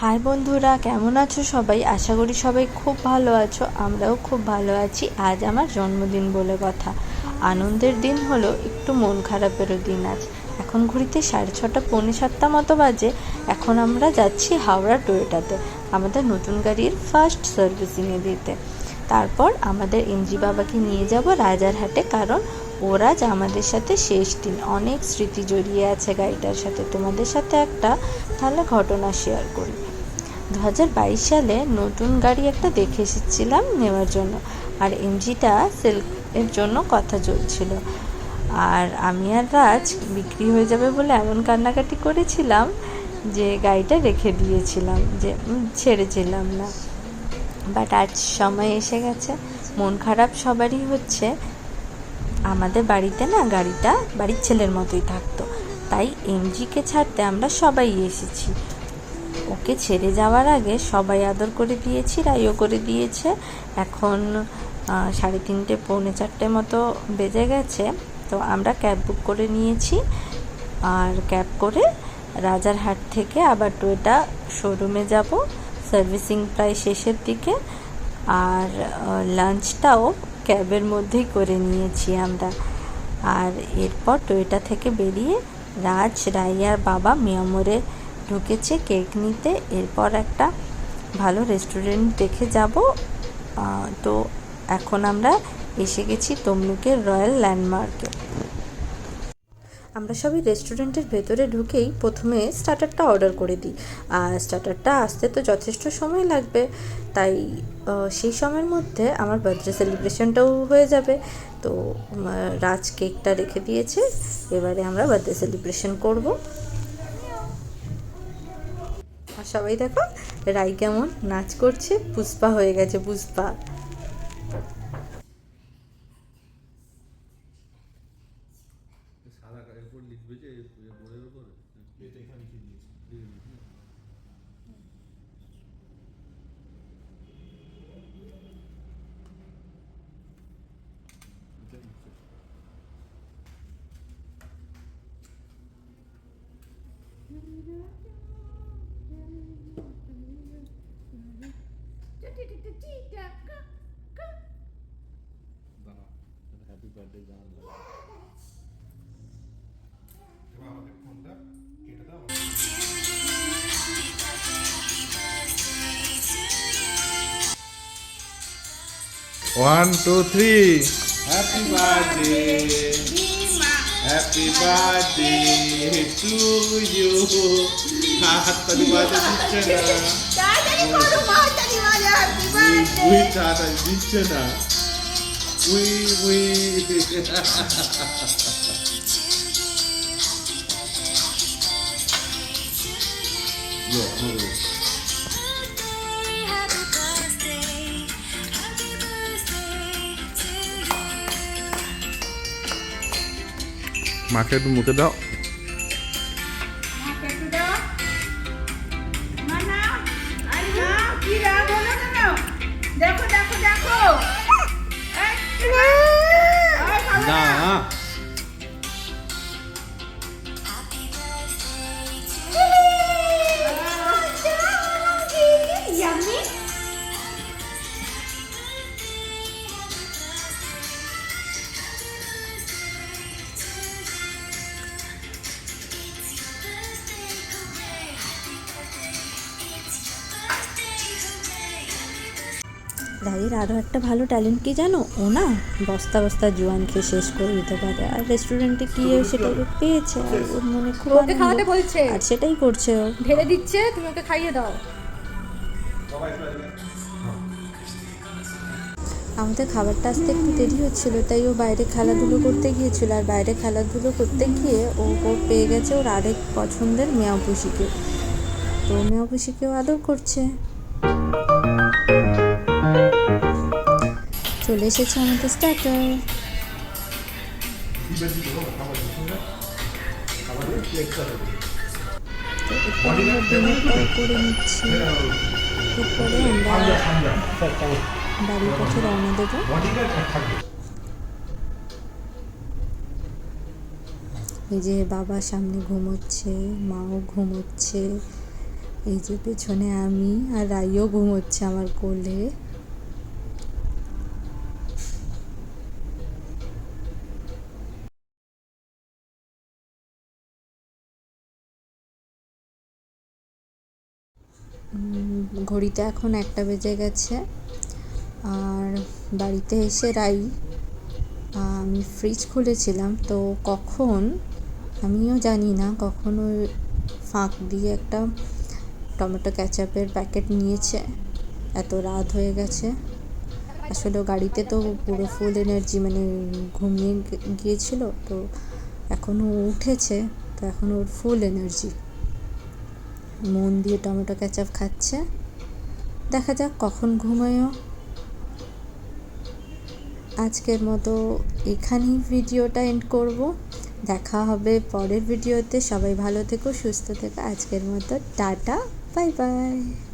High বন্ধুরা, কেমন আছো সবাই? আশা করি সবাই খুব ভালো আছো। আমরাও খুব ভালো আছি। আজ আমার জন্মদিন বলে কথা। আনন্দের দিন হলো, একটু মন খারাপেরও দিন আজ। এখন ঘড়িতে 6:30 পৌনে 7টা মতো বাজে। এখন আমরা যাচ্ছি হাওড়া টয়োটাতে আমাদের নতুন গাড়ির ফার্স্ট সার্ভিসিংয়ে দিতে। তারপর আমাদের এমজি বাবাকে নিয়ে যাব রাজারহাটে, কারণ ওর আজ আমাদের সাথে শেষ দিন। অনেক স্মৃতি জড়িয়ে আছে গাড়িটার সাথে। তোমাদের সাথে একটা তাহলে ঘটনা শেয়ার করি। 2022 সালে নতুন গাড়ি একটা দেখে এসেছিলাম নেওয়ার জন্য, আর এমজিটা সেলের জন্য কথা চলছিল। আর আমি আর রাজ বিক্রি হয়ে যাবে বলে এমন কান্নাকাটি করেছিলাম যে গাড়িটা রেখে দিয়েছিলাম, যে ছেড়েছিলাম না। বাট আজ সময় এসে গেছে। মন খারাপ সবারই হচ্ছে। আমাদের বাড়িতে না গাড়িটা বাড়ির ছেলের মতোই থাকতো, তাই এমজিকে ছাড়তে আমরা সবাই এসেছি। ওকে ছেড়ে যাওয়ার আগে সবাই আদর করে দিয়েছি, রাইও করে দিয়েছে। এখন 3:30 পৌনে 4টে মতো বেজে গেছে। তো আমরা ক্যাব বুক করে নিয়েছি, আর ক্যাব করে রাজারহাট থেকে আবার টয়োটা শোরুমে যাব। সার্ভিসিং প্রায় শেষের দিকে, আর লাঞ্চটাও ক্যাবের মধ্যেই করে নিয়েছি আমরা। আর এরপর টয়োটা থেকে বেরিয়ে রাজ, রাইয়ার বাবা মিয়ামরে ঢুকেছে কেক নিতে। এরপর একটা ভালো রেস্টুরেন্ট দেখে যাব। তো এখন আমরা এসে গেছি তমলুকের রয়্যাল ল্যান্ডমার্কে। আমরা সবাই রেস্টুরেন্টের ভেতরে ঢুকেই প্রথমে স্টার্টারটা অর্ডার করে দিই। আর স্টার্টারটা আসতে তো যথেষ্ট সময় লাগবে, তাই সেই সময়ের মধ্যে আমার বার্থডে সেলিব্রেশনটাও হয়ে যাবে। তো রাজ কেকটা রেখে দিয়েছে, এবারে আমরা বার্থডে সেলিব্রেশন করব। আর সবাই দেখো রাই কেমন নাচ করছে, পুষ্পা হয়ে গেছে পুষ্পা। হ্যাপি বার্থডে জানান। আমাকে ফোনটা কেটে দাও। 1 2 3 happy birthday, happy birthday to you. হাততালি বাজে দিচ্ছে না, উই তাড়াতাড়ি দিচ্ছে না, উই উই। মাকে একটু মুখে দাও। দেখো দেখো দেখো না রাইয়ের আরও একটা ভালো ট্যালেন্ট কি জানো? ও না বস্তা বস্তা জোয়ান খেয়ে শেষ করে দিতে পারে। আর রেস্টুরেন্টে গিয়ে সেটা পেয়েছে, আর ওর মনে খুব ওকে খাওয়াতে বলছে, আর সেটাই করছে ও। ঢেলে দিচ্ছে, তুমি ওকে খাইয়ে দাও। আমাদের খাবারটা আসতে একটু দেরি হচ্ছিল, তাই ও বাইরে খেলাধুলো করতে গিয়েছিল। আর বাইরে খেলাধুলো করতে গিয়ে ও পেয়ে গেছে ওর আরেক পছন্দের মেয়াও পুষিকে। তো মেয়াও পুষিকেও আদর করছে। চলে এসেছে আমাদের স্টার্টার। তো এরপর আমরা ডিনারটাও করে নিচ্ছি। এরপরে আমরা বাড়ির পথে রওনা দেবো। এই যে বাবা সামনে ঘুমোচ্ছে, মাও ঘুমোচ্ছে, এই যে পেছনে আমি, আর রাইও ঘুমোচ্ছে আমার কোলে। ঘড়িতে এখন 1টা বেজে গেছে। আর বাড়িতে এসে রাই, আমি ফ্রিজ খুলেছিলাম, তো কখন আমিও জানি না, কখন ওই ফাঁক দিয়ে একটা টমেটো ক্যাচাপের প্যাকেট নিয়েছে। এত রাত হয়ে গেছে। আসলে গাড়িতে তো পুরো ফুল এনার্জি, মানে ঘুমিয়ে গিয়েছিল, তো এখনও উঠেছে, তো এখন ওর ফুল এনার্জি, মন দিয়ে টমেটো ক্যাচাপ খাচ্ছে। দেখা যাক কখন ঘুমায়ও। আজকের মতো এখানেই ভিডিওটা এন্ড করব। দেখা হবে পরের ভিডিওতে। সবাই ভালো থেকো, সুস্থ থেকো। আজকের মতো টাটা, বাই বাই।